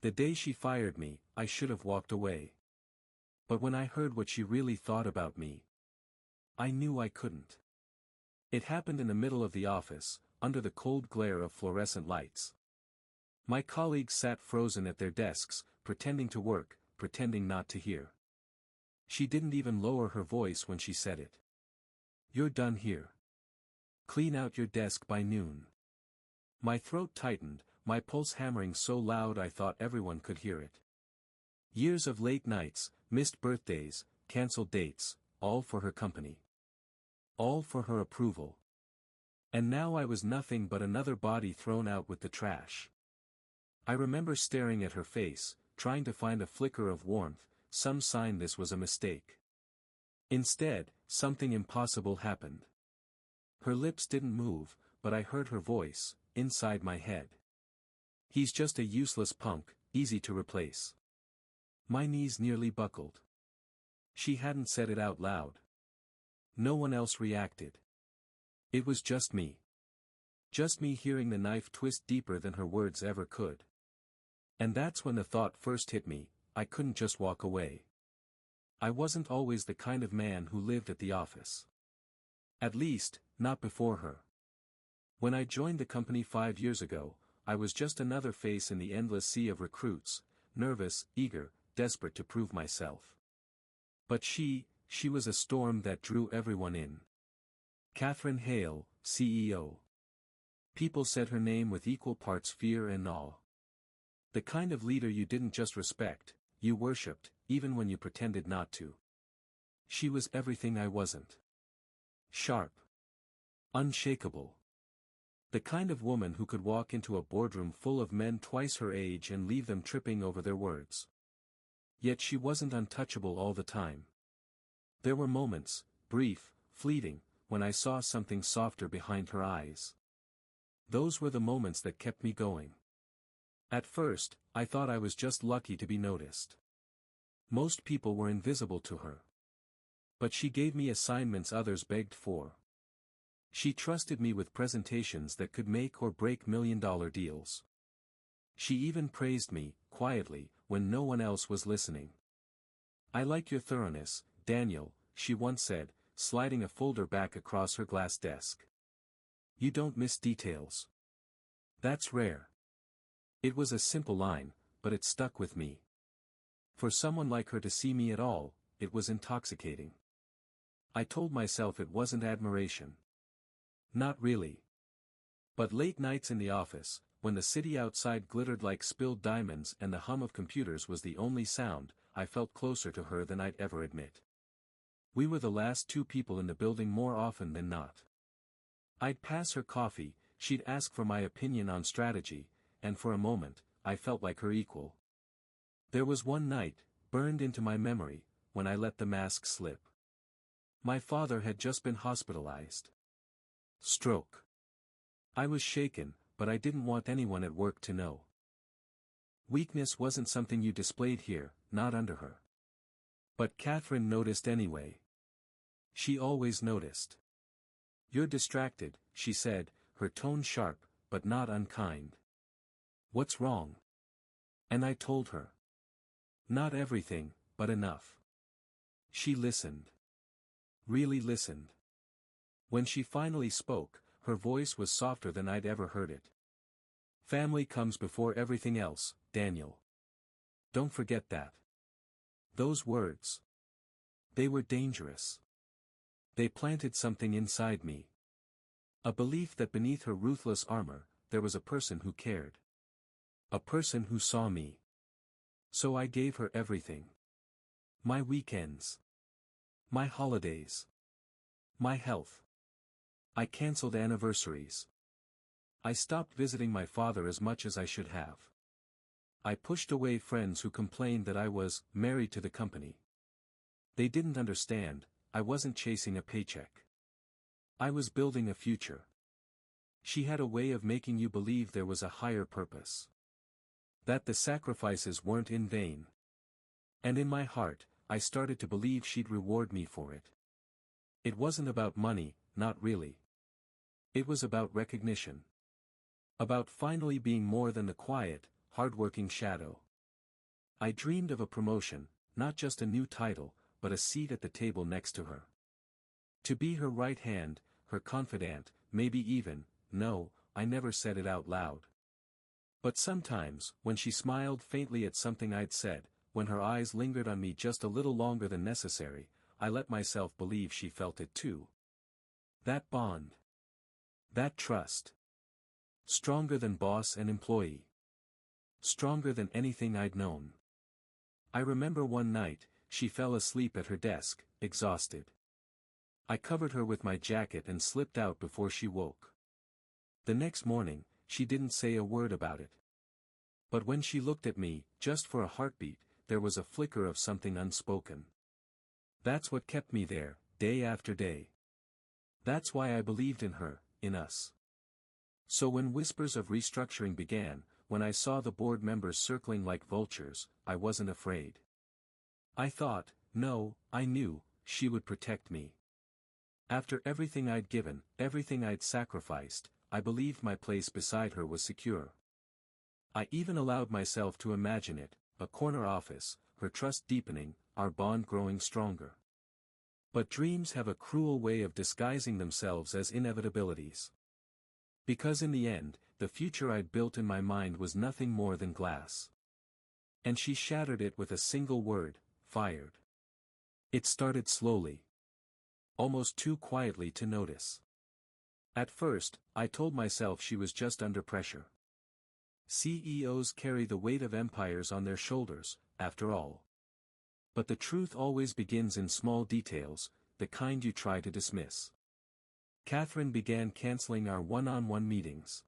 The day she fired me, I should have walked away. But when I heard what she really thought about me, I knew I couldn't. It happened in the middle of the office, under the cold glare of fluorescent lights. My colleagues sat frozen at their desks, pretending to work, pretending not to hear. She didn't even lower her voice when she said it. "You're done here. Clean out your desk by noon." My throat tightened, my pulse hammering so loud I thought everyone could hear it. Years of late nights, missed birthdays, cancelled dates, all for her company. All for her approval. And now I was nothing but another body thrown out with the trash. I remember staring at her face, trying to find a flicker of warmth, some sign this was a mistake. Instead, something impossible happened. Her lips didn't move, but I heard her voice, inside my head. "He's just a useless punk, easy to replace." My knees nearly buckled. She hadn't said it out loud. No one else reacted. It was just me. Just me hearing the knife twist deeper than her words ever could. And that's when the thought first hit me, I couldn't just walk away. I wasn't always the kind of man who lived at the office. At least, not before her. When I joined the company 5 years ago, I was just another face in the endless sea of recruits, nervous, eager, desperate to prove myself. But she was a storm that drew everyone in. Catherine Hale, CEO. People said her name with equal parts fear and awe. The kind of leader you didn't just respect, you worshipped, even when you pretended not to. She was everything I wasn't. Sharp. Unshakable. The kind of woman who could walk into a boardroom full of men twice her age and leave them tripping over their words. Yet she wasn't untouchable all the time. There were moments, brief, fleeting, when I saw something softer behind her eyes. Those were the moments that kept me going. At first, I thought I was just lucky to be noticed. Most people were invisible to her. But she gave me assignments others begged for. She trusted me with presentations that could make or break million-dollar deals. She even praised me, quietly, when no one else was listening. "I like your thoroughness, Daniel," she once said, sliding a folder back across her glass desk. "You don't miss details. That's rare." It was a simple line, but it stuck with me. For someone like her to see me at all, it was intoxicating. I told myself it wasn't admiration. Not really. But late nights in the office, when the city outside glittered like spilled diamonds and the hum of computers was the only sound, I felt closer to her than I'd ever admit. We were the last 2 people in the building more often than not. I'd pass her coffee, she'd ask for my opinion on strategy, and for a moment, I felt like her equal. There was one night, burned into my memory, when I let the mask slip. My father had just been hospitalized. Stroke. I was shaken, but I didn't want anyone at work to know. Weakness wasn't something you displayed here, not under her. But Catherine noticed anyway. She always noticed. "You're distracted," she said, her tone sharp, but not unkind. "What's wrong?" And I told her. Not everything, but enough. She listened. Really listened. When she finally spoke, her voice was softer than I'd ever heard it. "Family comes before everything else, Daniel. Don't forget that." Those words. They were dangerous. They planted something inside me. A belief that beneath her ruthless armor, there was a person who cared. A person who saw me. So I gave her everything. My weekends. My holidays. My health. I cancelled anniversaries. I stopped visiting my father as much as I should have. I pushed away friends who complained that I was married to the company. They didn't understand, I wasn't chasing a paycheck. I was building a future. She had a way of making you believe there was a higher purpose. That the sacrifices weren't in vain. And in my heart, I started to believe she'd reward me for it. It wasn't about money, not really. It was about recognition. About finally being more than the quiet, hard-working shadow. I dreamed of a promotion, not just a new title, but a seat at the table next to her. To be her right hand, her confidant, maybe even, no, I never said it out loud. But sometimes, when she smiled faintly at something I'd said, when her eyes lingered on me just a little longer than necessary, I let myself believe she felt it too. That bond. That trust. Stronger than boss and employee. Stronger than anything I'd known. I remember one night, she fell asleep at her desk, exhausted. I covered her with my jacket and slipped out before she woke. The next morning, she didn't say a word about it. But when she looked at me, just for a heartbeat, there was a flicker of something unspoken. That's what kept me there, day after day. That's why I believed in her, in us. So when whispers of restructuring began, when I saw the board members circling like vultures, I wasn't afraid. I thought, no, I knew, she would protect me. After everything I'd given, everything I'd sacrificed, I believed my place beside her was secure. I even allowed myself to imagine it, a corner office, her trust deepening, our bond growing stronger. But dreams have a cruel way of disguising themselves as inevitabilities. Because in the end, the future I'd built in my mind was nothing more than glass. And she shattered it with a single word, fired. It started slowly. Almost too quietly to notice. At first, I told myself she was just under pressure. CEOs carry the weight of empires on their shoulders, after all. But the truth always begins in small details, the kind you try to dismiss. Catherine began canceling our one-on-one meetings.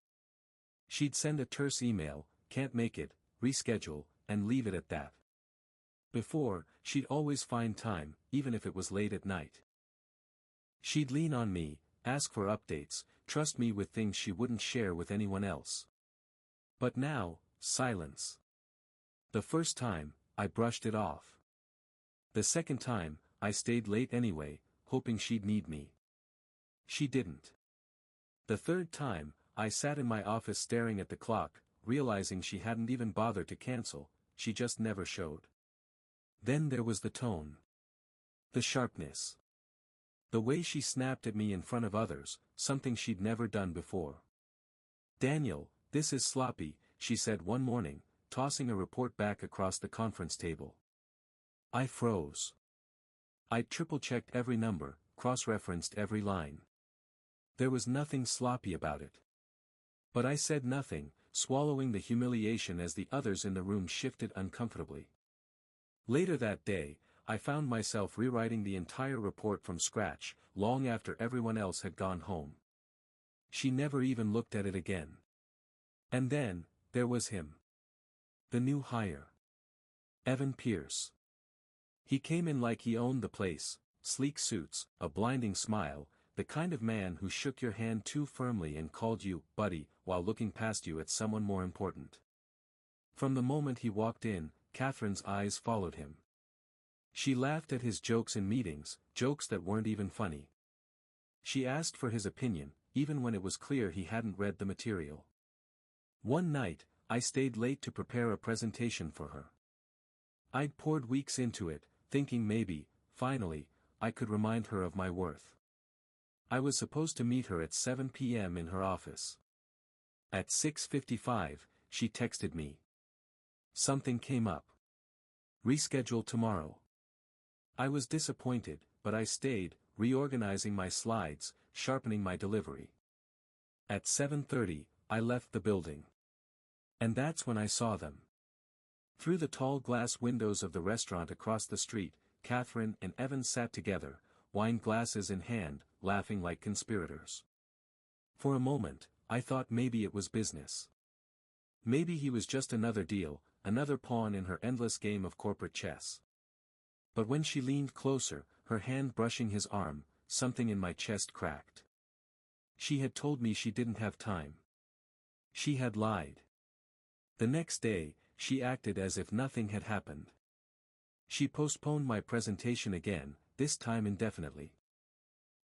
She'd send a terse email, can't make it, reschedule, and leave it at that. Before, she'd always find time, even if it was late at night. She'd lean on me, ask for updates, trust me with things she wouldn't share with anyone else. But now, silence. The first time, I brushed it off. The second time, I stayed late anyway, hoping she'd need me. She didn't. The third time, I sat in my office staring at the clock, realizing she hadn't even bothered to cancel, she just never showed. Then there was the tone. The sharpness. The way she snapped at me in front of others, something she'd never done before. "Daniel, this is sloppy," she said one morning, tossing a report back across the conference table. I froze. I'd triple-checked every number, cross-referenced every line. There was nothing sloppy about it. But I said nothing, swallowing the humiliation as the others in the room shifted uncomfortably. Later that day, I found myself rewriting the entire report from scratch, long after everyone else had gone home. She never even looked at it again. And then, there was him. The new hire. Evan Pierce. He came in like he owned the place, sleek suits, a blinding smile, the kind of man who shook your hand too firmly and called you, buddy, while looking past you at someone more important. From the moment he walked in, Catherine's eyes followed him. She laughed at his jokes in meetings, jokes that weren't even funny. She asked for his opinion, even when it was clear he hadn't read the material. One night, I stayed late to prepare a presentation for her. I'd poured weeks into it, thinking maybe, finally, I could remind her of my worth. I was supposed to meet her at 7 p.m. in her office. At 6:55, she texted me. Something came up. Reschedule tomorrow. I was disappointed, but I stayed, reorganizing my slides, sharpening my delivery. At 7:30, I left the building. And that's when I saw them. Through the tall glass windows of the restaurant across the street, Catherine and Evan sat together, wine glasses in hand, laughing like conspirators. For a moment, I thought maybe it was business. Maybe he was just another deal, another pawn in her endless game of corporate chess. But when she leaned closer, her hand brushing his arm, something in my chest cracked. She had told me she didn't have time. She had lied. The next day, she acted as if nothing had happened. She postponed my presentation again, this time indefinitely.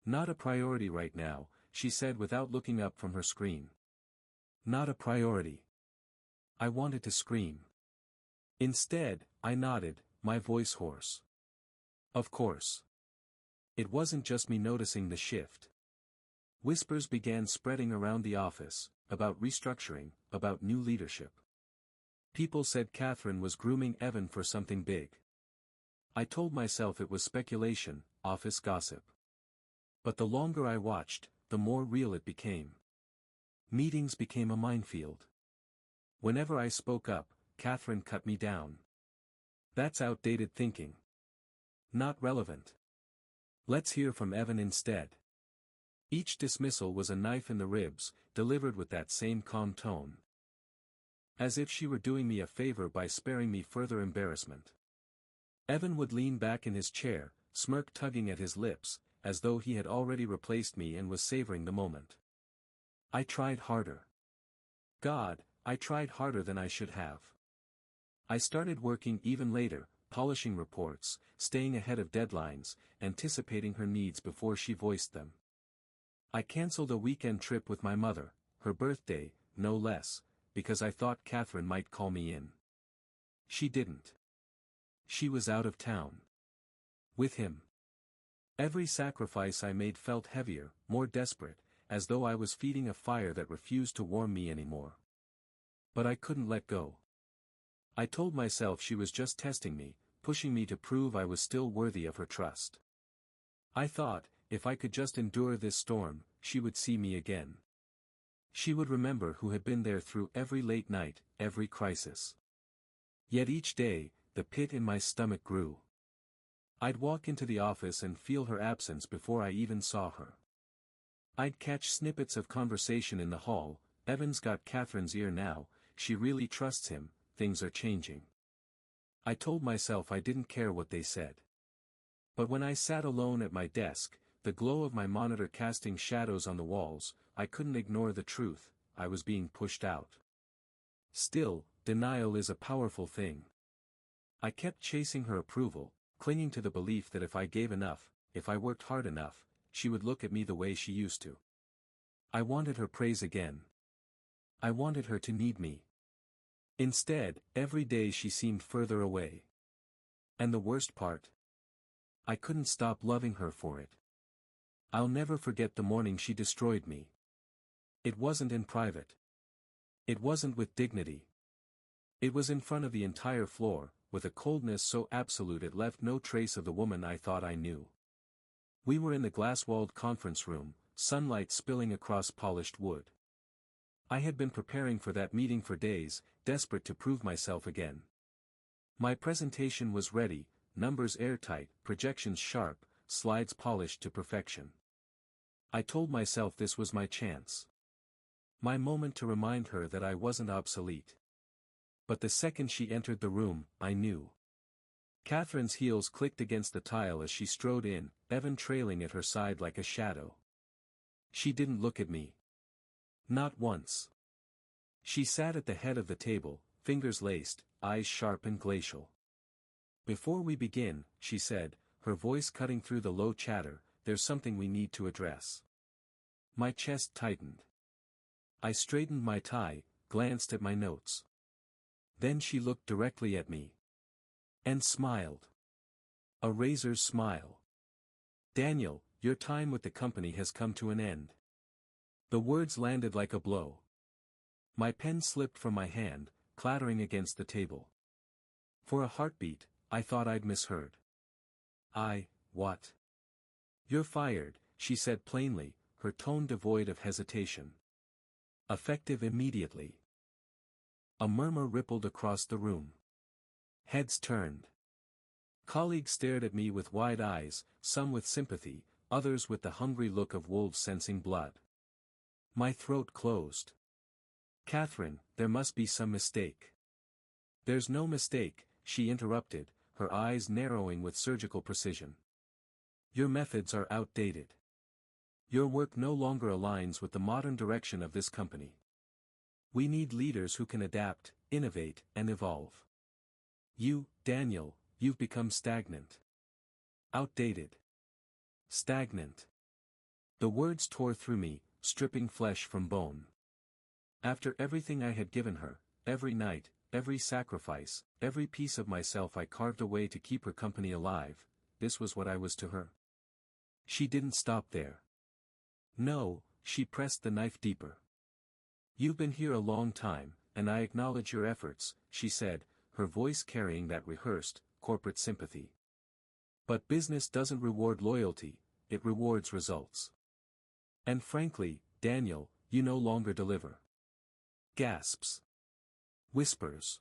Not a priority right now, she said without looking up from her screen. Not a priority. I wanted to scream. Instead, I nodded, my voice hoarse. Of course. It wasn't just me noticing the shift. Whispers began spreading around the office, about restructuring, about new leadership. People said Catherine was grooming Evan for something big. I told myself it was speculation, office gossip. But the longer I watched, the more real it became. Meetings became a minefield. Whenever I spoke up, Catherine cut me down. That's outdated thinking. Not relevant. Let's hear from Evan instead. Each dismissal was a knife in the ribs, delivered with that same calm tone. As if she were doing me a favor by sparing me further embarrassment. Evan would lean back in his chair, smirk tugging at his lips, as though he had already replaced me and was savoring the moment. I tried harder. God, I tried harder than I should have. I started working even later, polishing reports, staying ahead of deadlines, anticipating her needs before she voiced them. I cancelled a weekend trip with my mother, her birthday, no less, because I thought Catherine might call me in. She didn't. She was out of town. With him. Every sacrifice I made felt heavier, more desperate, as though I was feeding a fire that refused to warm me anymore. But I couldn't let go. I told myself she was just testing me, pushing me to prove I was still worthy of her trust. I thought, if I could just endure this storm, she would see me again. She would remember who had been there through every late night, every crisis. Yet each day, the pit in my stomach grew. I'd walk into the office and feel her absence before I even saw her. I'd catch snippets of conversation in the hall, Evan's got Catherine's ear now, she really trusts him, things are changing. I told myself I didn't care what they said. But when I sat alone at my desk, the glow of my monitor casting shadows on the walls, I couldn't ignore the truth, I was being pushed out. Still, denial is a powerful thing. I kept chasing her approval, clinging to the belief that if I gave enough, if I worked hard enough, she would look at me the way she used to. I wanted her praise again. I wanted her to need me. Instead, every day she seemed further away. And the worst part? I couldn't stop loving her for it. I'll never forget the morning she destroyed me. It wasn't in private. It wasn't with dignity. It was in front of the entire floor, with a coldness so absolute it left no trace of the woman I thought I knew. We were in the glass-walled conference room, sunlight spilling across polished wood. I had been preparing for that meeting for days, desperate to prove myself again. My presentation was ready, numbers airtight, projections sharp, slides polished to perfection. I told myself this was my chance. My moment to remind her that I wasn't obsolete. But the second she entered the room, I knew. Catherine's heels clicked against the tile as she strode in, Evan trailing at her side like a shadow. She didn't look at me. Not once. She sat at the head of the table, fingers laced, eyes sharp and glacial. "Before we begin," she said, her voice cutting through the low chatter, "there's something we need to address." My chest tightened. I straightened my tie, glanced at my notes. Then she looked directly at me. And smiled. A razor's smile. "Daniel, your time with the company has come to an end." The words landed like a blow. My pen slipped from my hand, clattering against the table. For a heartbeat, I thought I'd misheard. What? "You're fired," she said plainly, her tone devoid of hesitation. "Effective immediately." A murmur rippled across the room. Heads turned. Colleagues stared at me with wide eyes, some with sympathy, others with the hungry look of wolves sensing blood. My throat closed. "Catherine, there must be some mistake." "There's no mistake," she interrupted, her eyes narrowing with surgical precision. "Your methods are outdated. Your work no longer aligns with the modern direction of this company. We need leaders who can adapt, innovate, and evolve. You, Daniel, you've become stagnant. Outdated. Stagnant." The words tore through me, stripping flesh from bone. After everything I had given her, every night, every sacrifice, every piece of myself I carved away to keep her company alive, this was what I was to her. She didn't stop there. No, she pressed the knife deeper. "You've been here a long time, and I acknowledge your efforts," she said, her voice carrying that rehearsed, corporate sympathy. "But business doesn't reward loyalty, it rewards results. And frankly, Daniel, you no longer deliver." Gasps. Whispers.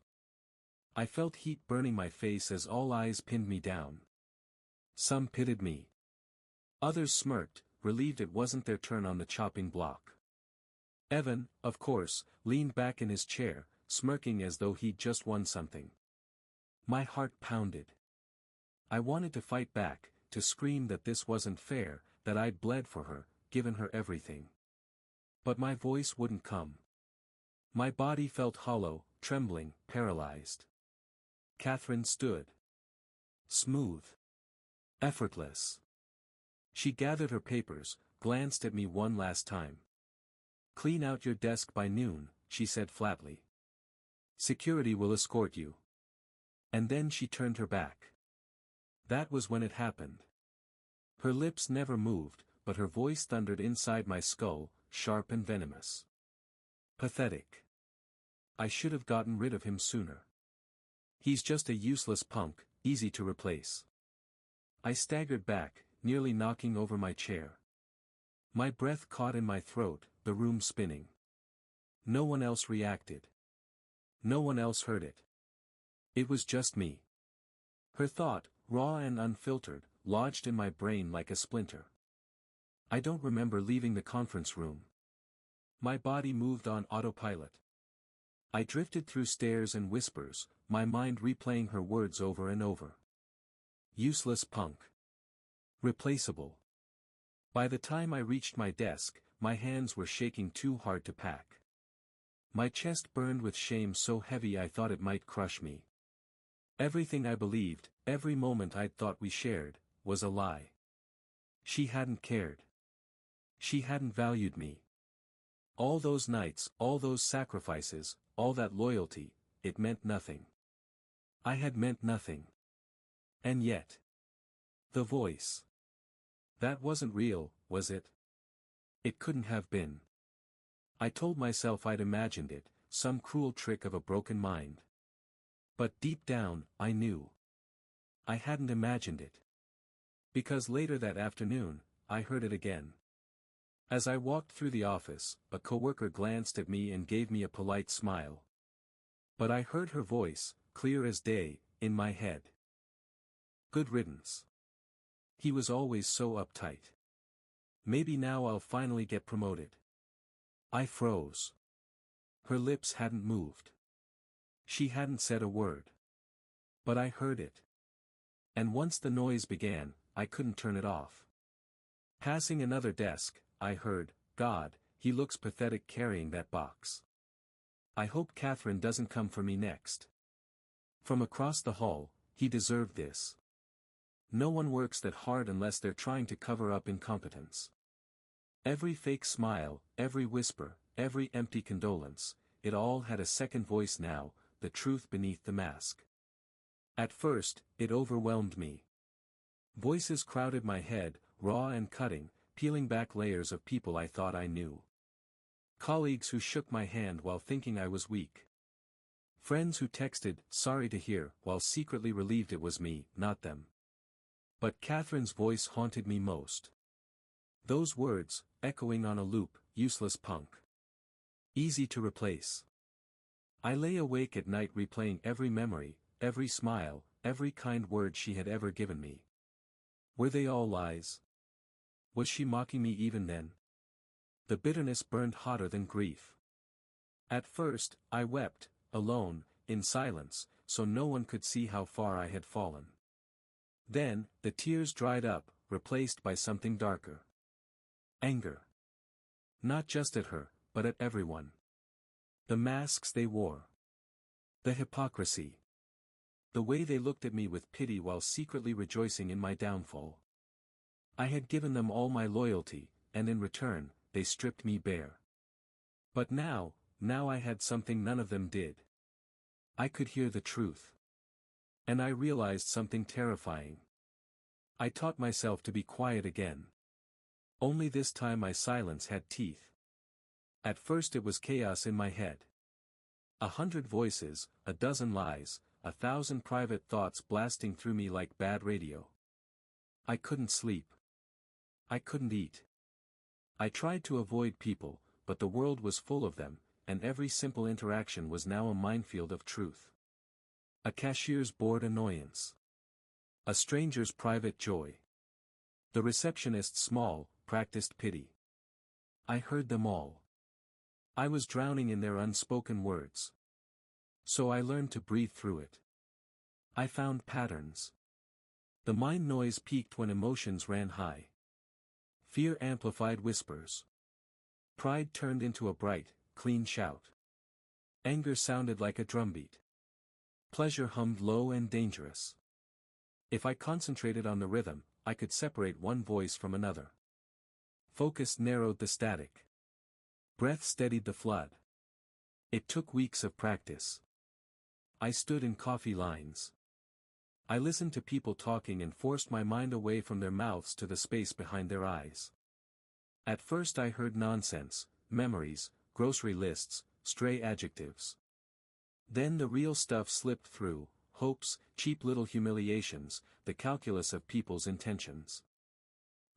I felt heat burning my face as all eyes pinned me down. Some pitied me. Others smirked, relieved it wasn't their turn on the chopping block. Evan, of course, leaned back in his chair, smirking as though he'd just won something. My heart pounded. I wanted to fight back, to scream that this wasn't fair, that I'd bled for her, given her everything. But my voice wouldn't come. My body felt hollow, trembling, paralyzed. Catherine stood. Smooth. Effortless. She gathered her papers, glanced at me one last time. "Clean out your desk by noon," she said flatly. "Security will escort you." And then she turned her back. That was when it happened. Her lips never moved, but her voice thundered inside my skull, sharp and venomous. "Pathetic. I should have gotten rid of him sooner. He's just a useless punk, easy to replace." I staggered back, nearly knocking over my chair. My breath caught in my throat, the room spinning. No one else reacted. No one else heard it. It was just me. Her thought, raw and unfiltered, lodged in my brain like a splinter. I don't remember leaving the conference room. My body moved on autopilot. I drifted through stares and whispers, my mind replaying her words over and over. Useless punk. Replaceable. By the time I reached my desk, my hands were shaking too hard to pack. My chest burned with shame so heavy I thought it might crush me. Everything I believed, every moment I'd thought we shared, was a lie. She hadn't cared. She hadn't valued me. All those nights, all those sacrifices, all that loyalty, it meant nothing. I had meant nothing. And yet. The voice. That wasn't real, was it? It couldn't have been. I told myself I'd imagined it, some cruel trick of a broken mind. But deep down, I knew. I hadn't imagined it. Because later that afternoon, I heard it again. As I walked through the office, a coworker glanced at me and gave me a polite smile. But I heard her voice, clear as day, in my head. "Good riddance. He was always so uptight. Maybe now I'll finally get promoted." I froze. Her lips hadn't moved. She hadn't said a word. But I heard it. And once the noise began, I couldn't turn it off. Passing another desk, I heard, "God, he looks pathetic carrying that box. I hope Catherine doesn't come for me next." From across the hall, "He deserved this. No one works that hard unless they're trying to cover up incompetence." Every fake smile, every whisper, every empty condolence, it all had a second voice now, the truth beneath the mask. At first, it overwhelmed me. Voices crowded my head, raw and cutting, peeling back layers of people I thought I knew. Colleagues who shook my hand while thinking I was weak. Friends who texted, "Sorry to hear," while secretly relieved it was me, not them. But Catherine's voice haunted me most. Those words, echoing on a loop, "Useless punk. Easy to replace." I lay awake at night replaying every memory, every smile, every kind word she had ever given me. Were they all lies? Was she mocking me even then? The bitterness burned hotter than grief. At first, I wept, alone, in silence, so no one could see how far I had fallen. Then, the tears dried up, replaced by something darker. Anger. Not just at her, but at everyone. The masks they wore. The hypocrisy. The way they looked at me with pity while secretly rejoicing in my downfall. I had given them all my loyalty, and in return, they stripped me bare. But now I had something none of them did. I could hear the truth. And I realized something terrifying. I taught myself to be quiet again. Only this time my silence had teeth. At first it was chaos in my head. 100 voices, a dozen lies, 1,000 private thoughts blasting through me like bad radio. I couldn't sleep. I couldn't eat. I tried to avoid people, but the world was full of them, and every simple interaction was now a minefield of truth. A cashier's bored annoyance. A stranger's private joy. The receptionist's small, practiced pity. I heard them all. I was drowning in their unspoken words. So I learned to breathe through it. I found patterns. The mind noise peaked when emotions ran high. Fear amplified whispers. Pride turned into a bright, clean shout. Anger sounded like a drumbeat. Pleasure hummed low and dangerous. If I concentrated on the rhythm, I could separate one voice from another. Focus narrowed the static. Breath steadied the flood. It took weeks of practice. I stood in coffee lines. I listened to people talking and forced my mind away from their mouths to the space behind their eyes. At first I heard nonsense, memories, grocery lists, stray adjectives. Then the real stuff slipped through, hopes, cheap little humiliations, the calculus of people's intentions.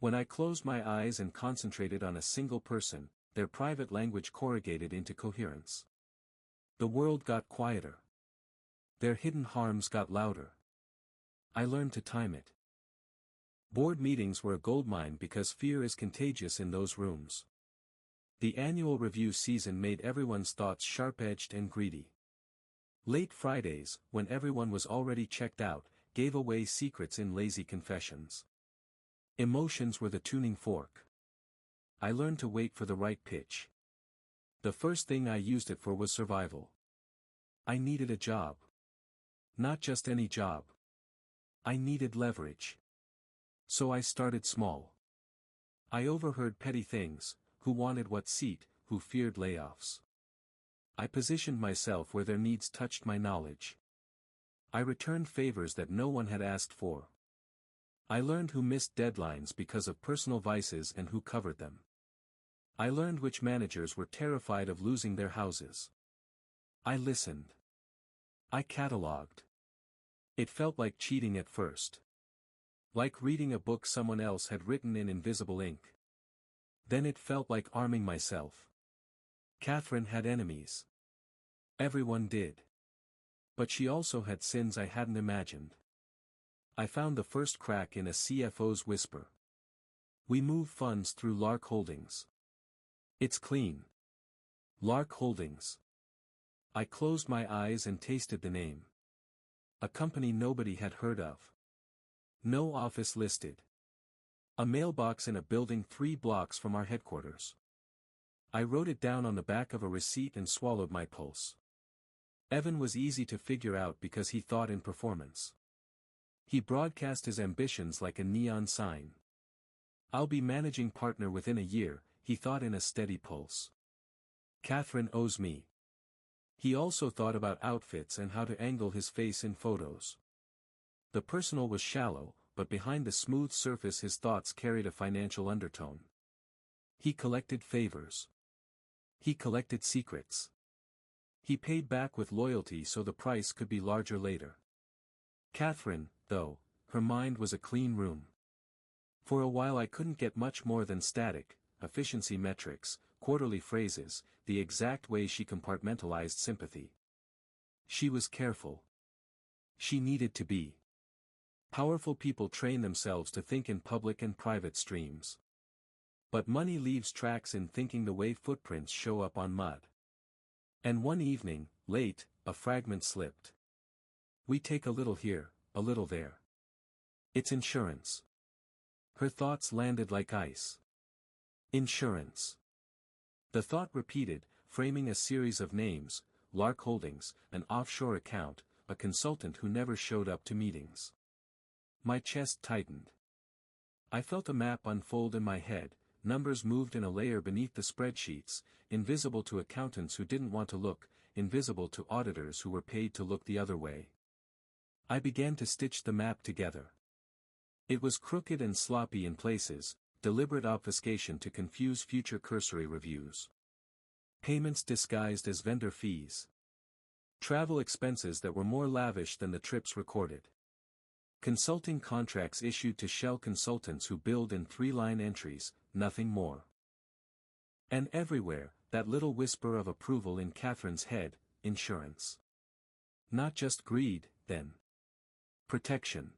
When I closed my eyes and concentrated on a single person, their private language corrugated into coherence. The world got quieter. Their hidden harms got louder. I learned to time it. Board meetings were a goldmine because fear is contagious in those rooms. The annual review season made everyone's thoughts sharp-edged and greedy. Late Fridays, when everyone was already checked out, gave away secrets in lazy confessions. Emotions were the tuning fork. I learned to wait for the right pitch. The first thing I used it for was survival. I needed a job. Not just any job. I needed leverage. So I started small. I overheard petty things, who wanted what seat, who feared layoffs. I positioned myself where their needs touched my knowledge. I returned favors that no one had asked for. I learned who missed deadlines because of personal vices and who covered them. I learned which managers were terrified of losing their houses. I listened. I cataloged. It felt like cheating at first. Like reading a book someone else had written in invisible ink. Then it felt like arming myself. Catherine had enemies. Everyone did. But she also had sins I hadn't imagined. I found the first crack in a CFO's whisper. We move funds through Lark Holdings. It's clean. Lark Holdings. I closed my eyes and tasted the name. A company nobody had heard of. No office listed. A mailbox in a building 3 blocks from our headquarters. I wrote it down on the back of a receipt and swallowed my pulse. Evan was easy to figure out because he thought in performance. He broadcast his ambitions like a neon sign. I'll be managing partner within a year, he thought in a steady pulse. Catherine owes me. He also thought about outfits and how to angle his face in photos. The personal was shallow, but behind the smooth surface his thoughts carried a financial undertone. He collected favors. He collected secrets. He paid back with loyalty so the price could be larger later. Catherine, though, her mind was a clean room. For a while I couldn't get much more than static, efficiency metrics, quarterly phrases, the exact way she compartmentalized sympathy. She was careful. She needed to be. Powerful people train themselves to think in public and private streams. But money leaves tracks in thinking the way footprints show up on mud. And one evening, late, a fragment slipped. We take a little here, a little there. It's insurance. Her thoughts landed like ice. Insurance. The thought repeated, framing a series of names: Lark Holdings, an offshore account, a consultant who never showed up to meetings. My chest tightened. I felt a map unfold in my head, numbers moved in a layer beneath the spreadsheets, invisible to accountants who didn't want to look, invisible to auditors who were paid to look the other way. I began to stitch the map together. It was crooked and sloppy in places, deliberate obfuscation to confuse future cursory reviews. Payments disguised as vendor fees. Travel expenses that were more lavish than the trips recorded. Consulting contracts issued to shell consultants who billed in 3-line entries, nothing more. And everywhere, that little whisper of approval in Catherine's head, insurance. Not just greed, then. Protection.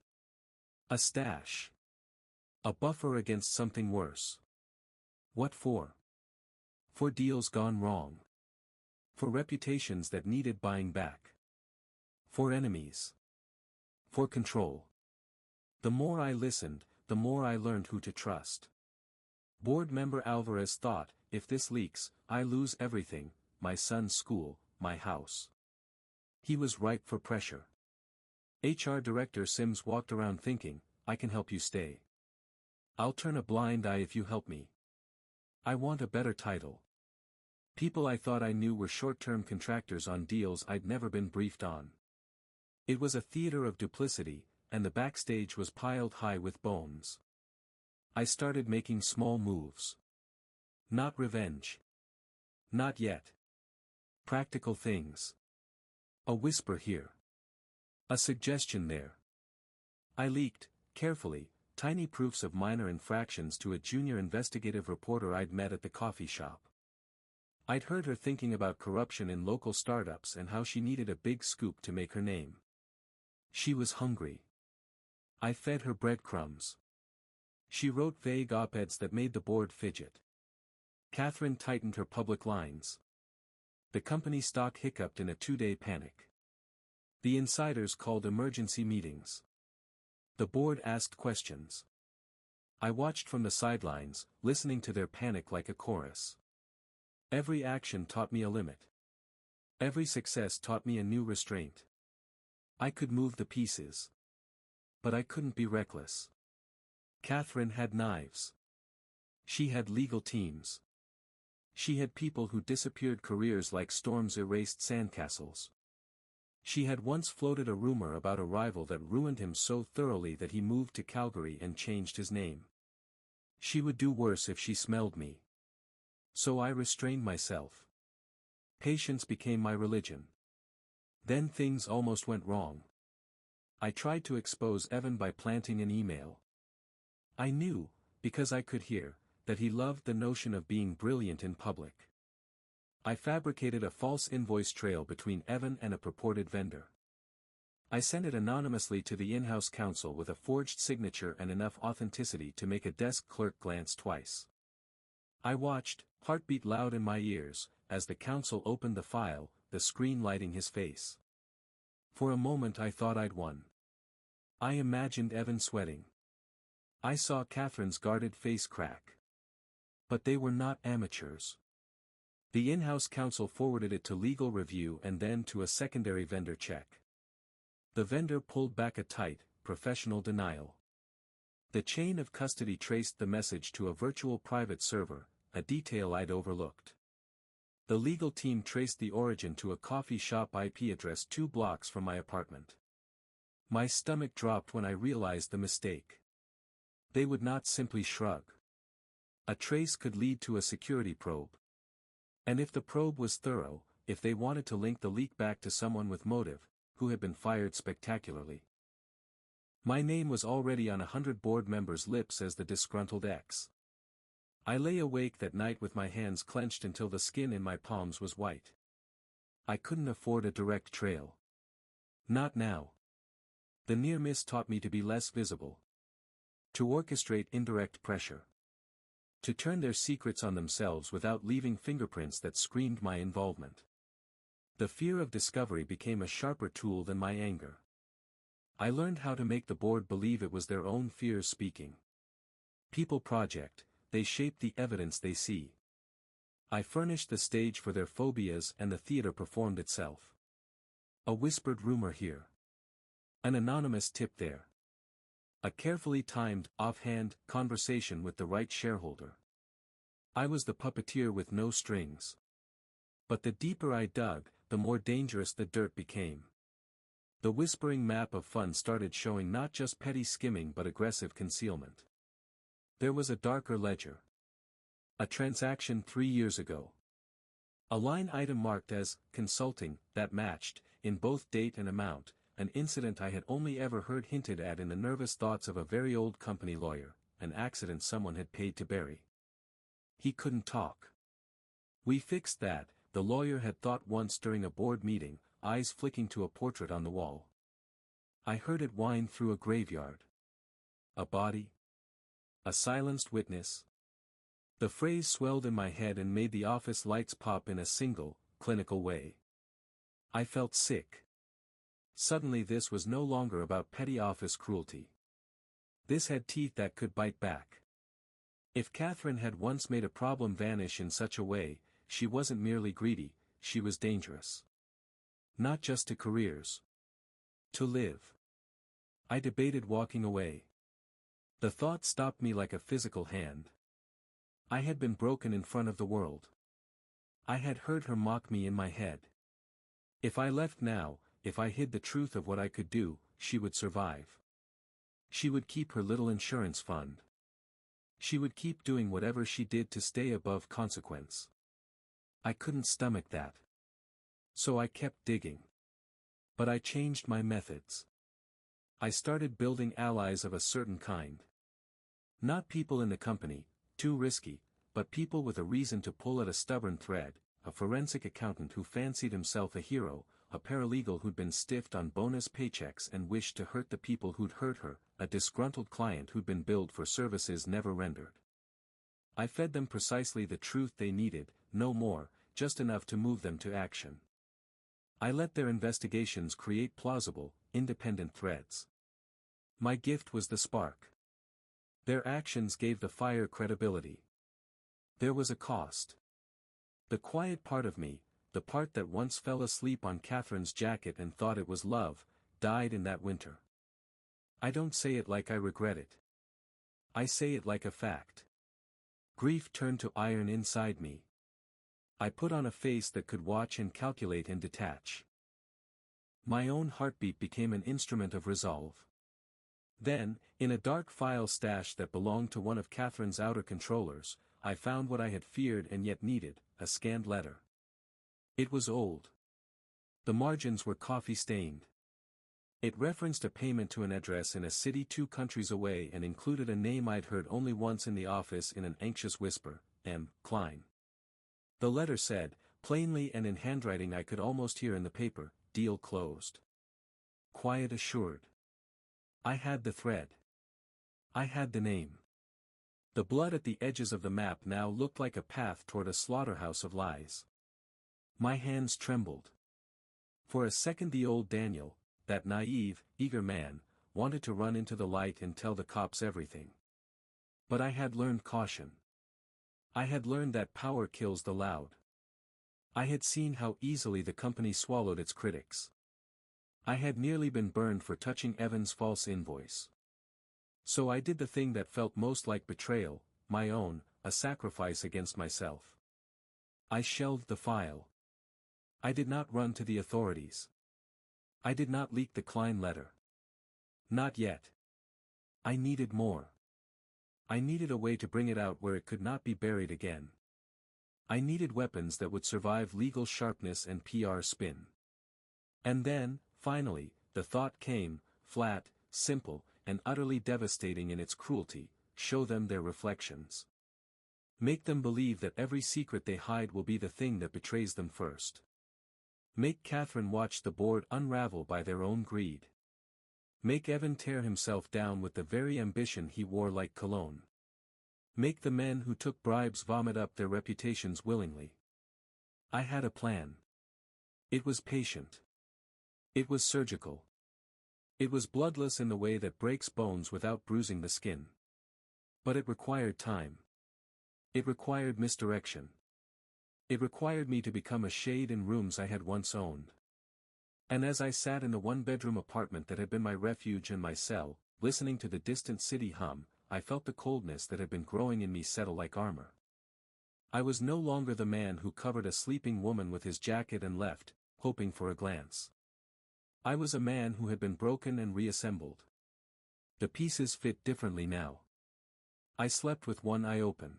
A stash. A buffer against something worse. What for? For deals gone wrong. For reputations that needed buying back. For enemies. For control. The more I listened, the more I learned who to trust. Board member Alvarez thought, if this leaks, I lose everything, my son's school, my house. He was ripe for pressure. HR Director Sims walked around thinking, I can help you stay. I'll turn a blind eye if you help me. I want a better title. People I thought I knew were short-term contractors on deals I'd never been briefed on. It was a theater of duplicity, and the backstage was piled high with bones. I started making small moves. Not revenge. Not yet. Practical things. A whisper here. A suggestion there. I leaked, carefully, tiny proofs of minor infractions to a junior investigative reporter I'd met at the coffee shop. I'd heard her thinking about corruption in local startups and how she needed a big scoop to make her name. She was hungry. I fed her breadcrumbs. She wrote vague op-eds that made the board fidget. Catherine tightened her public lines. The company stock hiccuped in a 2-day panic. The insiders called emergency meetings. The board asked questions. I watched from the sidelines, listening to their panic like a chorus. Every action taught me a limit. Every success taught me a new restraint. I could move the pieces. But I couldn't be reckless. Catherine had knives. She had legal teams. She had people who disappeared careers like storms erased sandcastles. She had once floated a rumor about a rival that ruined him so thoroughly that he moved to Calgary and changed his name. She would do worse if she smelled me. So I restrained myself. Patience became my religion. Then things almost went wrong. I tried to expose Evan by planting an email. I knew, because I could hear, that he loved the notion of being brilliant in public. I fabricated a false invoice trail between Evan and a purported vendor. I sent it anonymously to the in-house counsel with a forged signature and enough authenticity to make a desk clerk glance twice. I watched, heartbeat loud in my ears, as the counsel opened the file, the screen lighting his face. For a moment I thought I'd won. I imagined Evan sweating. I saw Catherine's guarded face crack. But they were not amateurs. The in-house counsel forwarded it to legal review and then to a secondary vendor check. The vendor pulled back a tight, professional denial. The chain of custody traced the message to a virtual private server, a detail I'd overlooked. The legal team traced the origin to a coffee shop IP address 2 blocks from my apartment. My stomach dropped when I realized the mistake. They would not simply shrug. A trace could lead to a security probe. And if the probe was thorough, if they wanted to link the leak back to someone with motive, who had been fired spectacularly. My name was already on 100 board members' lips as the disgruntled ex. I lay awake that night with my hands clenched until the skin in my palms was white. I couldn't afford a direct trail. Not now. The near miss taught me to be less visible. To orchestrate indirect pressure. To turn their secrets on themselves without leaving fingerprints that screamed my involvement. The fear of discovery became a sharper tool than my anger. I learned how to make the board believe it was their own fears speaking. People project, they shape the evidence they see. I furnished the stage for their phobias and the theater performed itself. A whispered rumor here. An anonymous tip there. A carefully timed, offhand, conversation with the right shareholder. I was the puppeteer with no strings. But the deeper I dug, the more dangerous the dirt became. The whispering map of fun started showing not just petty skimming but aggressive concealment. There was a darker ledger. A transaction 3 years ago. A line item marked as consulting that matched, in both date and amount, an incident I had only ever heard hinted at in the nervous thoughts of a very old company lawyer, an accident someone had paid to bury. He couldn't talk. We fixed that, the lawyer had thought once during a board meeting, eyes flicking to a portrait on the wall. I heard it whine through a graveyard. A body? A silenced witness? The phrase swelled in my head and made the office lights pop in a single, clinical way. I felt sick. Suddenly this was no longer about petty office cruelty. This had teeth that could bite back. If Catherine had once made a problem vanish in such a way, she wasn't merely greedy, she was dangerous. Not just to careers. To live. I debated walking away. The thought stopped me like a physical hand. I had been broken in front of the world. I had heard her mock me in my head. If I left now, if I hid the truth of what I could do, she would survive. She would keep her little insurance fund. She would keep doing whatever she did to stay above consequence. I couldn't stomach that. So I kept digging. But I changed my methods. I started building allies of a certain kind. Not people in the company, too risky, but people with a reason to pull at a stubborn thread, a forensic accountant who fancied himself a hero, a paralegal who'd been stiffed on bonus paychecks and wished to hurt the people who'd hurt her, a disgruntled client who'd been billed for services never rendered. I fed them precisely the truth they needed, no more, just enough to move them to action. I let their investigations create plausible, independent threads. My gift was the spark. Their actions gave the fire credibility. There was a cost. The quiet part of me, the part that once fell asleep on Catherine's jacket and thought it was love, died in that winter. I don't say it like I regret it. I say it like a fact. Grief turned to iron inside me. I put on a face that could watch and calculate and detach. My own heartbeat became an instrument of resolve. Then, in a dark file stash that belonged to one of Catherine's outer controllers, I found what I had feared and yet needed, a scanned letter. It was old. The margins were coffee-stained. It referenced a payment to an address in a city 2 countries away and included a name I'd heard only once in the office in an anxious whisper, M. Klein. The letter said, plainly and in handwriting I could almost hear in the paper, deal closed. Quiet assured. I had the thread. I had the name. The blood at the edges of the map now looked like a path toward a slaughterhouse of lies. My hands trembled. For a second the old Daniel, that naive, eager man, wanted to run into the light and tell the cops everything. But I had learned caution. I had learned that power kills the loud. I had seen how easily the company swallowed its critics. I had nearly been burned for touching Evan's false invoice. So I did the thing that felt most like betrayal, my own, a sacrifice against myself. I shelved the file. I did not run to the authorities. I did not leak the Klein letter. Not yet. I needed more. I needed a way to bring it out where it could not be buried again. I needed weapons that would survive legal sharpness and PR spin. And then, finally, the thought came, flat, simple, and utterly devastating in its cruelty, show them their reflections. Make them believe that every secret they hide will be the thing that betrays them first. Make Catherine watch the board unravel by their own greed. Make Evan tear himself down with the very ambition he wore like cologne. Make the men who took bribes vomit up their reputations willingly. I had a plan. It was patient. It was surgical. It was bloodless in the way that breaks bones without bruising the skin. But it required time. It required misdirection. It required me to become a shade in rooms I had once owned. And as I sat in the one-bedroom apartment that had been my refuge and my cell, listening to the distant city hum, I felt the coldness that had been growing in me settle like armor. I was no longer the man who covered a sleeping woman with his jacket and left, hoping for a glance. I was a man who had been broken and reassembled. The pieces fit differently now. I slept with one eye open.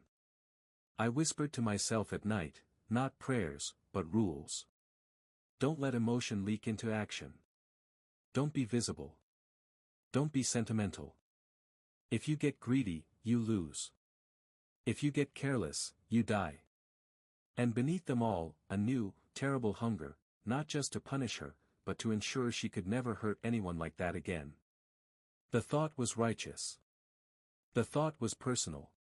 I whispered to myself at night, not prayers, but rules. Don't let emotion leak into action. Don't be visible. Don't be sentimental. If you get greedy, you lose. If you get careless, you die. And beneath them all, a new, terrible hunger, not just to punish her, but to ensure she could never hurt anyone like that again. The thought was righteous. The thought was personal.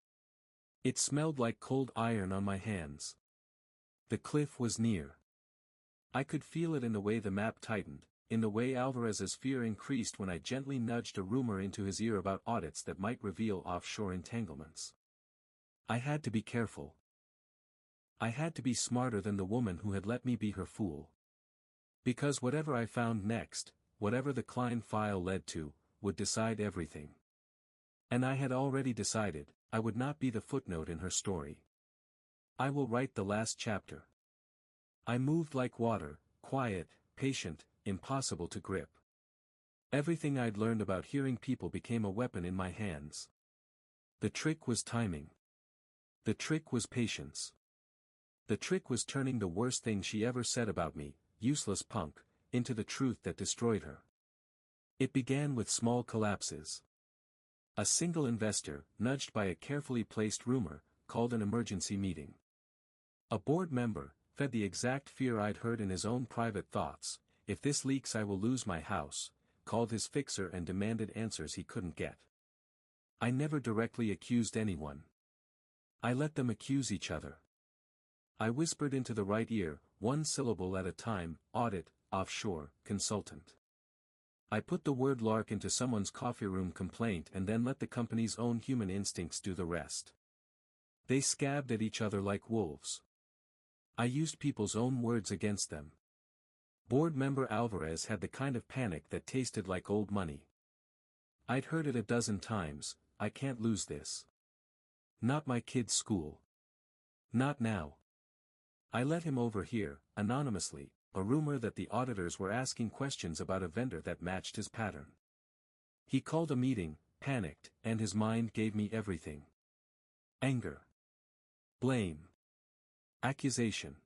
It smelled like cold iron on my hands. The cliff was near. I could feel it in the way the map tightened, in the way Alvarez's fear increased when I gently nudged a rumor into his ear about audits that might reveal offshore entanglements. I had to be careful. I had to be smarter than the woman who had let me be her fool. Because whatever I found next, whatever the Klein file led to, would decide everything. And I had already decided, I would not be the footnote in her story. I will write the last chapter. I moved like water, quiet, patient, impossible to grip. Everything I'd learned about hearing people became a weapon in my hands. The trick was timing. The trick was patience. The trick was turning the worst thing she ever said about me, useless punk, into the truth that destroyed her. It began with small collapses. A single investor, nudged by a carefully placed rumor, called an emergency meeting. A board member, fed the exact fear I'd heard in his own private thoughts, if this leaks I will lose my house, called his fixer and demanded answers he couldn't get. I never directly accused anyone. I let them accuse each other. I whispered into the right ear, one syllable at a time, audit, offshore, consultant. I put the word lark into someone's coffee room complaint and then let the company's own human instincts do the rest. They scabbed at each other like wolves. I used people's own words against them. Board member Alvarez had the kind of panic that tasted like old money. I'd heard it a dozen times, I can't lose this. Not my kid's school. Not now. I let him overhear, anonymously, a rumor that the auditors were asking questions about a vendor that matched his pattern. He called a meeting, panicked, and his mind gave me everything. Anger. Blame. Accusation.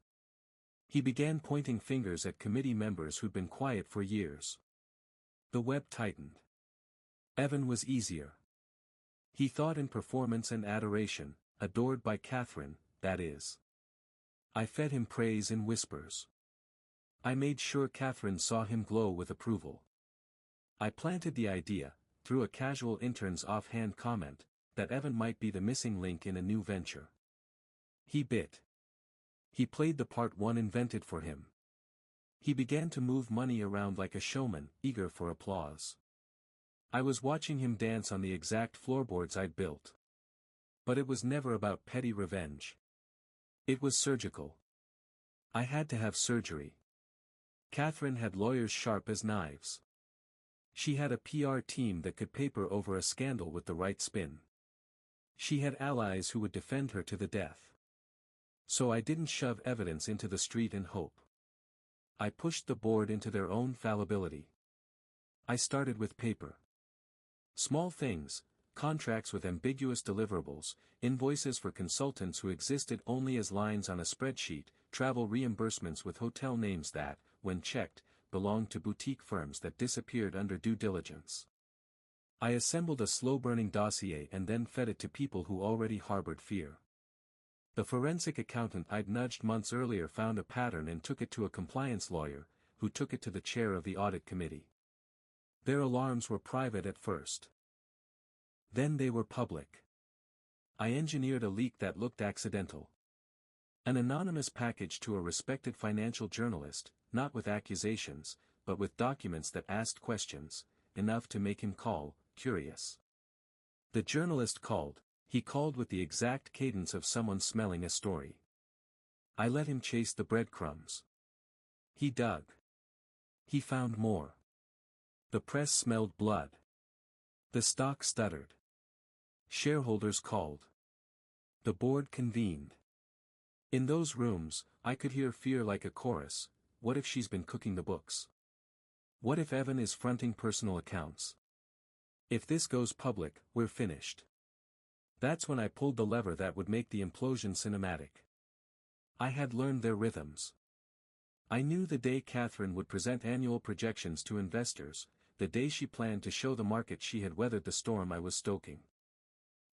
He began pointing fingers at committee members who'd been quiet for years. The web tightened. Evan was easier. He thought in performance and adoration, adored by Catherine, that is. I fed him praise in whispers. I made sure Catherine saw him glow with approval. I planted the idea, through a casual intern's offhand comment, that Evan might be the missing link in a new venture. He bit. He played the part one invented for him. He began to move money around like a showman, eager for applause. I was watching him dance on the exact floorboards I'd built. But it was never about petty revenge. It was surgical. I had to have surgery. Catherine had lawyers sharp as knives. She had a PR team that could paper over a scandal with the right spin. She had allies who would defend her to the death. So I didn't shove evidence into the street in hope. I pushed the board into their own fallibility. I started with paper. Small things, contracts with ambiguous deliverables, invoices for consultants who existed only as lines on a spreadsheet, travel reimbursements with hotel names that, when checked, belonged to boutique firms that disappeared under due diligence. I assembled a slow-burning dossier and then fed it to people who already harbored fear. The forensic accountant I'd nudged months earlier found a pattern and took it to a compliance lawyer, who took it to the chair of the audit committee. Their alarms were private at first. Then they were public. I engineered a leak that looked accidental. An anonymous package to a respected financial journalist, not with accusations, but with documents that asked questions, enough to make him call, curious. The journalist called. He called with the exact cadence of someone smelling a story. I let him chase the breadcrumbs. He dug. He found more. The press smelled blood. The stock stuttered. Shareholders called. The board convened. In those rooms, I could hear fear like a chorus, what if she's been cooking the books? What if Evan is fronting personal accounts? If this goes public, we're finished. That's when I pulled the lever that would make the implosion cinematic. I had learned their rhythms. I knew the day Catherine would present annual projections to investors, the day she planned to show the market she had weathered the storm I was stoking.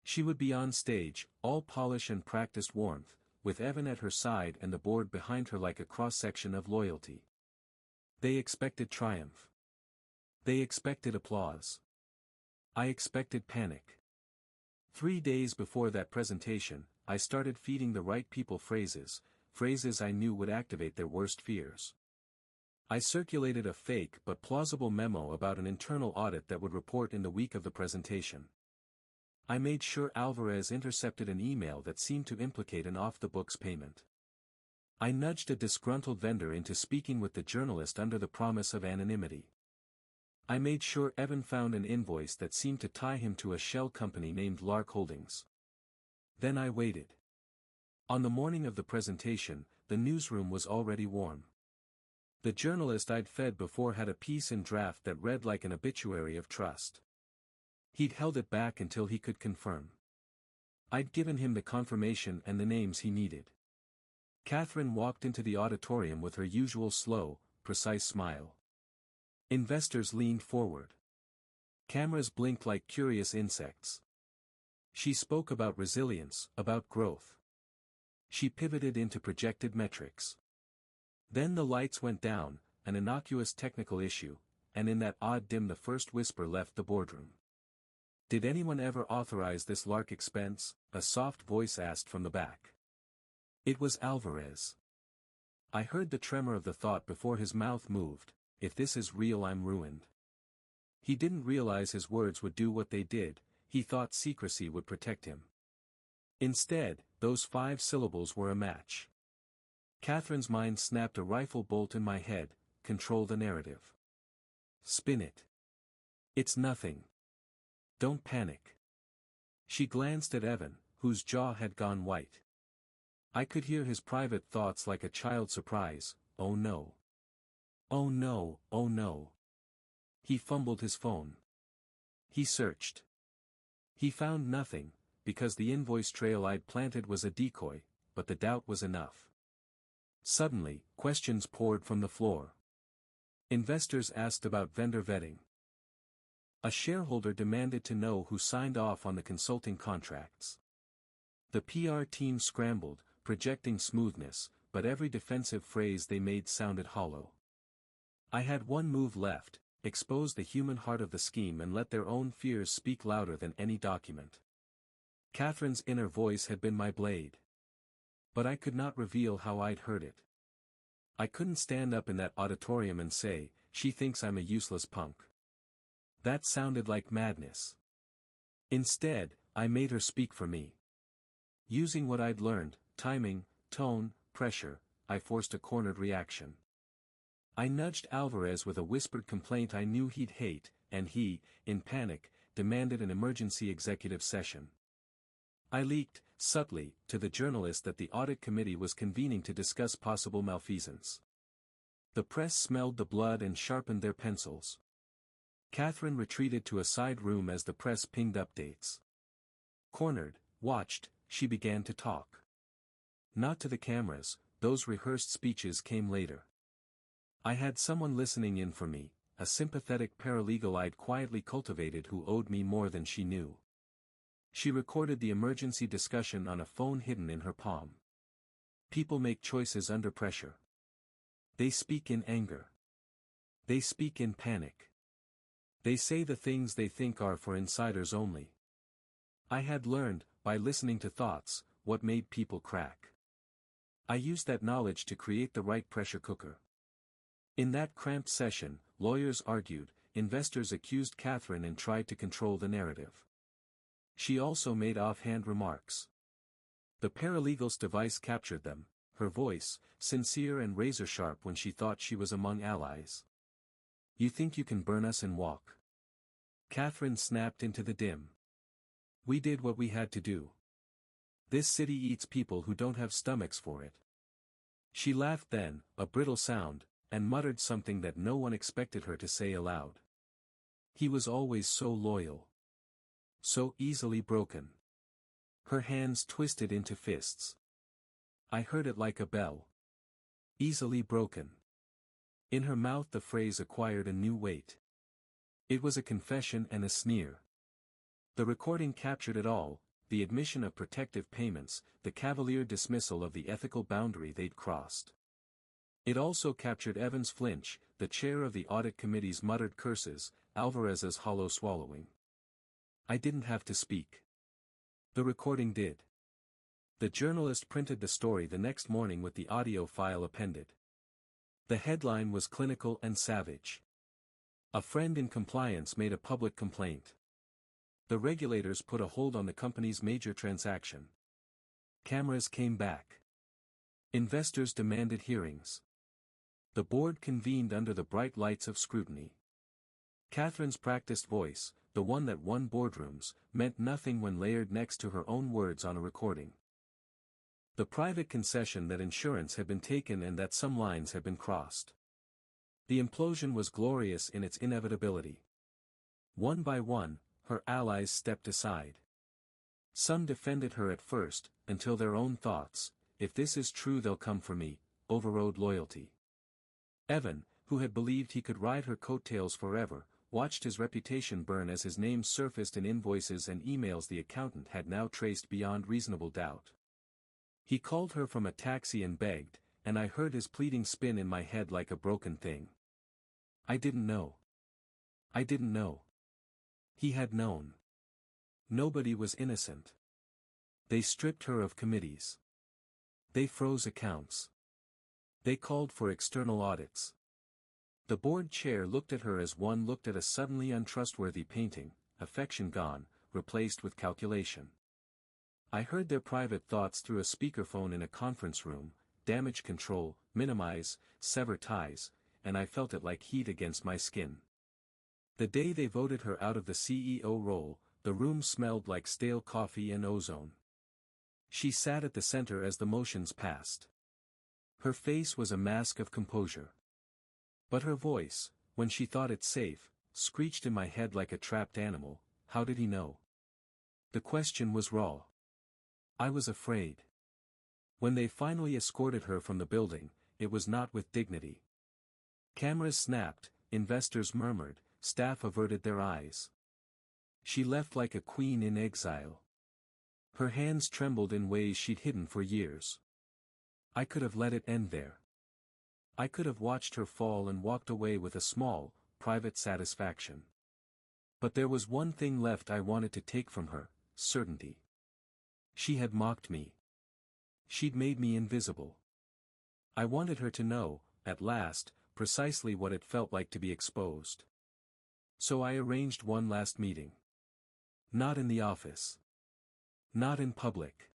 She would be on stage, all polish and practiced warmth, with Evan at her side and the board behind her like a cross-section of loyalty. They expected triumph. They expected applause. I expected panic. 3 days before that presentation, I started feeding the right people phrases I knew would activate their worst fears. I circulated a fake but plausible memo about an internal audit that would report in the week of the presentation. I made sure Alvarez intercepted an email that seemed to implicate an off-the-books payment. I nudged a disgruntled vendor into speaking with the journalist under the promise of anonymity. I made sure Evan found an invoice that seemed to tie him to a shell company named Lark Holdings. Then I waited. On the morning of the presentation, the newsroom was already warm. The journalist I'd fed before had a piece in draft that read like an obituary of trust. He'd held it back until he could confirm. I'd given him the confirmation and the names he needed. Catherine walked into the auditorium with her usual slow, precise smile. Investors leaned forward. Cameras blinked like curious insects. She spoke about resilience, about growth. She pivoted into projected metrics. Then the lights went down, an innocuous technical issue, and in that odd dim the first whisper left the boardroom. "Did anyone ever authorize this Lark expense?" a soft voice asked from the back. It was Alvarez. I heard the tremor of the thought before his mouth moved, "If this is real, I'm ruined." He didn't realize his words would do what they did, he thought secrecy would protect him. Instead, those 5 syllables were a match. Catherine's mind snapped a rifle bolt in my head, "Control the narrative. Spin it. It's nothing. Don't panic." She glanced at Evan, whose jaw had gone white. I could hear his private thoughts like a child surprise, "Oh no. Oh no, oh no." He fumbled his phone. He searched. He found nothing, because the invoice trail I'd planted was a decoy, but the doubt was enough. Suddenly, questions poured from the floor. Investors asked about vendor vetting. A shareholder demanded to know who signed off on the consulting contracts. The PR team scrambled, projecting smoothness, but every defensive phrase they made sounded hollow. I had one move left: expose the human heart of the scheme and let their own fears speak louder than any document. Catherine's inner voice had been my blade. But I could not reveal how I'd heard it. I couldn't stand up in that auditorium and say, "She thinks I'm a useless punk." That sounded like madness. Instead, I made her speak for me. Using what I'd learned, timing, tone, pressure, I forced a cornered reaction. I nudged Alvarez with a whispered complaint I knew he'd hate, and he, in panic, demanded an emergency executive session. I leaked, subtly, to the journalist that the audit committee was convening to discuss possible malfeasance. The press smelled the blood and sharpened their pencils. Catherine retreated to a side room as the press pinged updates. Cornered, watched, she began to talk. Not to the cameras, those rehearsed speeches came later. I had someone listening in for me, a sympathetic paralegal I'd quietly cultivated who owed me more than she knew. She recorded the emergency discussion on a phone hidden in her palm. People make choices under pressure. They speak in anger. They speak in panic. They say the things they think are for insiders only. I had learned, by listening to thoughts, what made people crack. I used that knowledge to create the right pressure cooker. In that cramped session, lawyers argued, investors accused Catherine and tried to control the narrative. She also made offhand remarks. The paralegal's device captured them, her voice, sincere and razor-sharp when she thought she was among allies. "You think you can burn us and walk?" Catherine snapped into the dim. "We did what we had to do. This city eats people who don't have stomachs for it." She laughed then, a brittle sound, and muttered something that no one expected her to say aloud. He was always so loyal. So easily broken. Her hands twisted into fists. I heard it like a bell. Easily broken. In her mouth the phrase acquired a new weight. It was a confession and a sneer. The recording captured it all, the admission of protective payments, the cavalier dismissal of the ethical boundary they'd crossed. It also captured Evan's flinch, the chair of the audit committee's muttered curses, Alvarez's hollow swallowing. I didn't have to speak. The recording did. The journalist printed the story the next morning with the audio file appended. The headline was clinical and savage. A friend in compliance made a public complaint. The regulators put a hold on the company's major transaction. Cameras came back. Investors demanded hearings. The board convened under the bright lights of scrutiny. Catherine's practiced voice, the one that won boardrooms, meant nothing when layered next to her own words on a recording. The private concession that insurance had been taken and that some lines had been crossed. The implosion was glorious in its inevitability. One by one, her allies stepped aside. Some defended her at first, until their own thoughts, if this is true they'll come for me, overrode loyalty. Evan, who had believed he could ride her coattails forever, watched his reputation burn as his name surfaced in invoices and emails the accountant had now traced beyond reasonable doubt. He called her from a taxi and begged, and I heard his pleading spin in my head like a broken thing. I didn't know. I didn't know. He had known. Nobody was innocent. They stripped her of committees. They froze accounts. They called for external audits. The board chair looked at her as one looked at a suddenly untrustworthy painting, affection gone, replaced with calculation. I heard their private thoughts through a speakerphone in a conference room: damage control, minimize, sever ties, and I felt it like heat against my skin. The day they voted her out of the CEO role, the room smelled like stale coffee and ozone. She sat at the center as the motions passed. Her face was a mask of composure. But her voice, when she thought it safe, screeched in my head like a trapped animal. How did he know? The question was raw. I was afraid. When they finally escorted her from the building, it was not with dignity. Cameras snapped, investors murmured, staff averted their eyes. She left like a queen in exile. Her hands trembled in ways she'd hidden for years. I could have let it end there. I could have watched her fall and walked away with a small, private satisfaction. But there was one thing left I wanted to take from her: certainty. She had mocked me. She'd made me invisible. I wanted her to know, at last, precisely what it felt like to be exposed. So I arranged one last meeting. Not in the office. Not in public.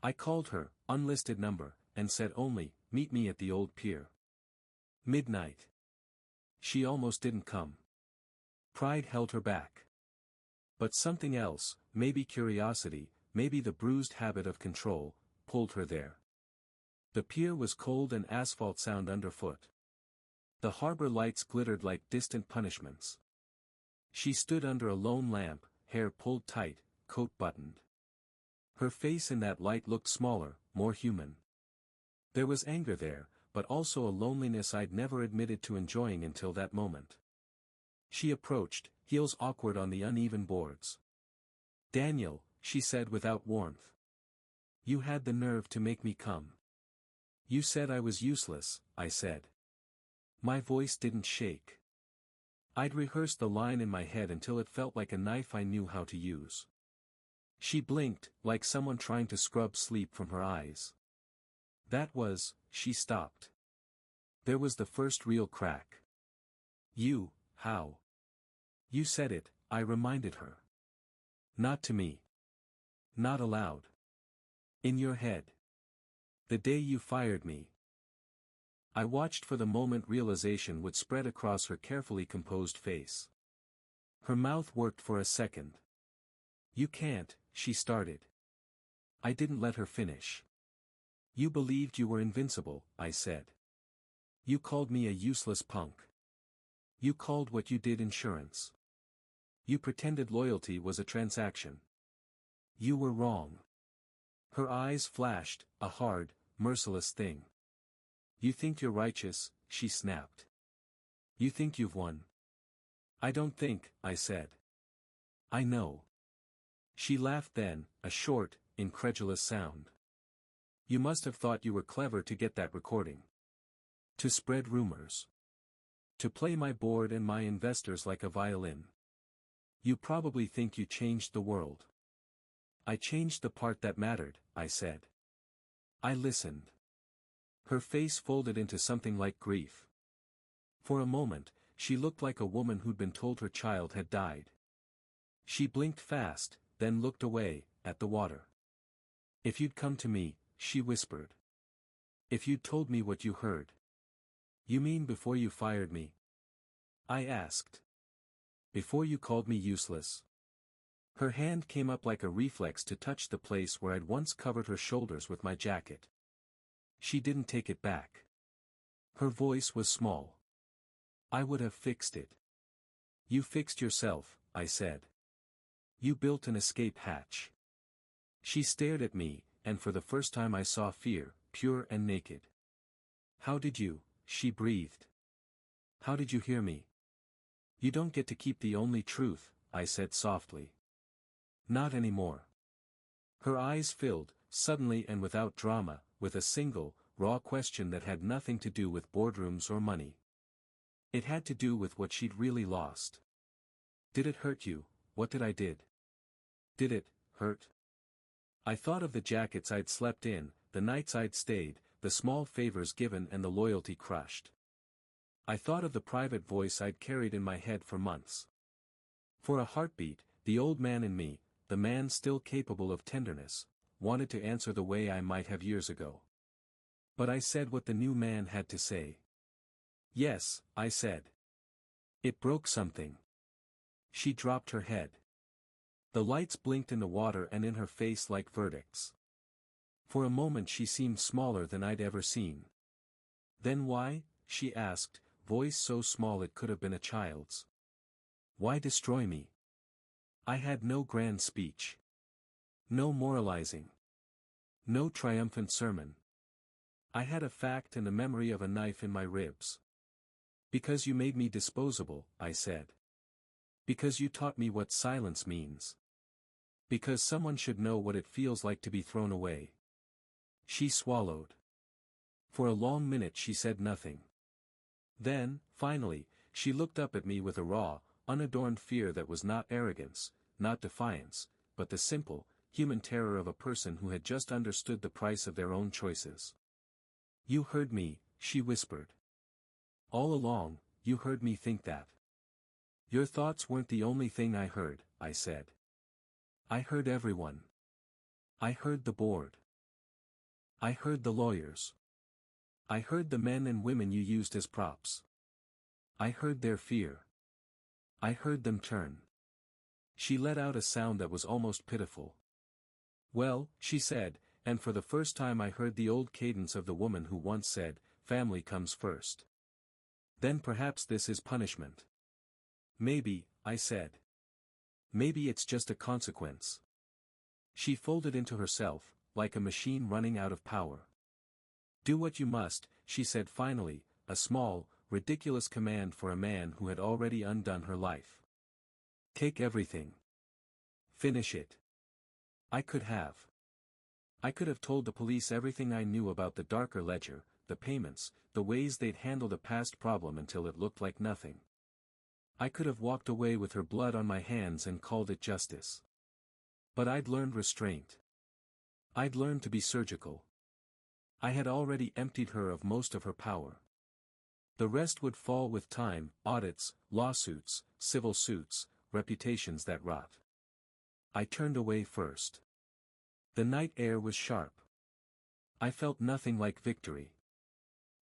I called her, unlisted number, and said only, "Meet me at the old pier." Midnight. She almost didn't come. Pride held her back. But something else, maybe curiosity, maybe the bruised habit of control, pulled her there. The pier was cold and asphalt sound underfoot. The harbor lights glittered like distant punishments. She stood under a lone lamp, hair pulled tight, coat buttoned. Her face in that light looked smaller, more human. There was anger there, but also a loneliness I'd never admitted to enjoying until that moment. She approached, heels awkward on the uneven boards. "Daniel," she said without warmth. "You had the nerve to make me come." "You said I was useless," I said. My voice didn't shake. I'd rehearsed the line in my head until it felt like a knife I knew how to use. She blinked, like someone trying to scrub sleep from her eyes. She stopped. There was the first real crack. How? You said it, I reminded her. Not to me. Not aloud. In your head. The day you fired me. I watched for the moment realization would spread across her carefully composed face. Her mouth worked for a second. "You can't," she started. I didn't let her finish. "You believed you were invincible," I said. You called me a useless punk. You called what you did insurance. You pretended loyalty was a transaction. You were wrong. Her eyes flashed, a hard, merciless thing. You think you're righteous, she snapped. You think you've won. I don't think, I said. I know. She laughed then, a short, incredulous sound. You must have thought you were clever to get that recording. To spread rumors. To play my board and my investors like a violin. You probably think you changed the world. I changed the part that mattered, I said. I listened. Her face folded into something like grief. For a moment, she looked like a woman who'd been told her child had died. She blinked fast, then looked away, at the water. If you'd come to me, she whispered. If you'd told me what you heard. You mean before you fired me? I asked. Before you called me useless? Her hand came up like a reflex to touch the place where I'd once covered her shoulders with my jacket. She didn't take it back. Her voice was small. I would have fixed it. You fixed yourself, I said. You built an escape hatch. She stared at me, and for the first time I saw fear, pure and naked. How did you, she breathed. How did you hear me? You don't get to keep the only truth, I said softly. Not anymore. Her eyes filled, suddenly and without drama, with a single, raw question that had nothing to do with boardrooms or money. It had to do with what she'd really lost. Did it hurt you? What did I did? Did it hurt? I thought of the jackets I'd slept in, the nights I'd stayed, the small favors given and the loyalty crushed. I thought of the private voice I'd carried in my head for months. For a heartbeat, the old man in me, the man still capable of tenderness, wanted to answer the way I might have years ago. But I said what the new man had to say. Yes, I said. It broke something. She dropped her head. The lights blinked in the water and in her face like verdicts. For a moment she seemed smaller than I'd ever seen. Then why? She asked, voice so small it could have been a child's. Why destroy me? I had no grand speech. No moralizing. No triumphant sermon. I had a fact and the memory of a knife in my ribs. Because you made me disposable, I said. Because you taught me what silence means. Because someone should know what it feels like to be thrown away. She swallowed. For a long minute she said nothing. Then, finally, she looked up at me with a raw, unadorned fear that was not arrogance, not defiance, but the simple, human terror of a person who had just understood the price of their own choices. You heard me, she whispered. All along, you heard me think that. Your thoughts weren't the only thing I heard, I said. I heard everyone. I heard the board. I heard the lawyers. I heard the men and women you used as props. I heard their fear. I heard them turn. She let out a sound that was almost pitiful. Well, she said, and for the first time I heard the old cadence of the woman who once said, family comes first. Then perhaps this is punishment. Maybe, I said. Maybe it's just a consequence. She folded into herself, like a machine running out of power. Do what you must, she said finally, a small, ridiculous command for a man who had already undone her life. Take everything. Finish it. I could have. I could have told the police everything I knew about the darker ledger, the payments, the ways they'd handled a past problem until it looked like nothing. I could have walked away with her blood on my hands and called it justice. But I'd learned restraint. I'd learned to be surgical. I had already emptied her of most of her power. The rest would fall with time, audits, lawsuits, civil suits, reputations that rot. I turned away first. The night air was sharp. I felt nothing like victory.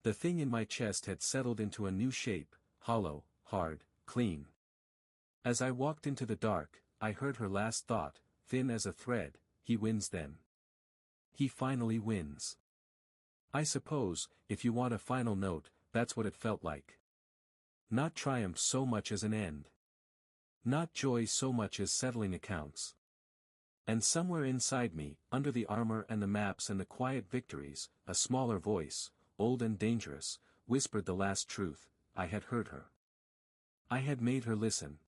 The thing in my chest had settled into a new shape, hollow, hard, clean. As I walked into the dark, I heard her last thought, thin as a thread, he wins then. He finally wins. I suppose, if you want a final note, that's what it felt like. Not triumph so much as an end. Not joy so much as settling accounts. And somewhere inside me, under the armor and the maps and the quiet victories, a smaller voice, old and dangerous, whispered the last truth. I had hurt her. I had made her listen.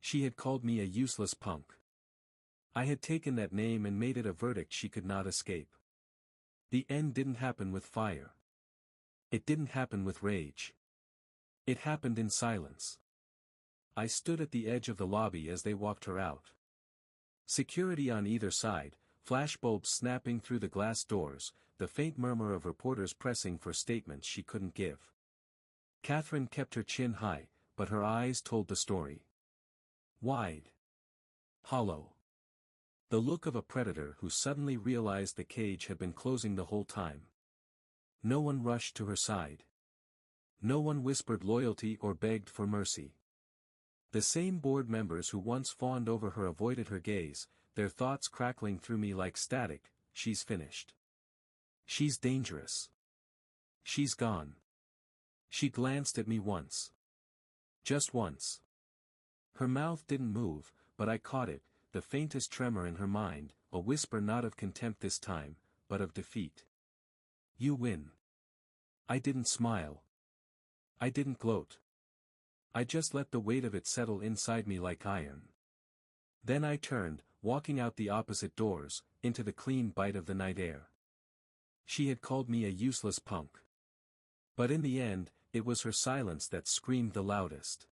She had called me a useless punk. I had taken that name and made it a verdict she could not escape. The end didn't happen with fire. It didn't happen with rage. It happened in silence. I stood at the edge of the lobby as they walked her out. Security on either side, flashbulbs snapping through the glass doors, the faint murmur of reporters pressing for statements she couldn't give. Catherine kept her chin high, but her eyes told the story. Wide. Hollow. The look of a predator who suddenly realized the cage had been closing the whole time. No one rushed to her side. No one whispered loyalty or begged for mercy. The same board members who once fawned over her avoided her gaze, their thoughts crackling through me like static. She's finished. She's dangerous. She's gone. She glanced at me once. Just once. Her mouth didn't move, but I caught it, the faintest tremor in her mind, a whisper not of contempt this time, but of defeat. You win. I didn't smile. I didn't gloat. I just let the weight of it settle inside me like iron. Then I turned, walking out the opposite doors, into the clean bite of the night air. She had called me a useless punk. But in the end, it was her silence that screamed the loudest.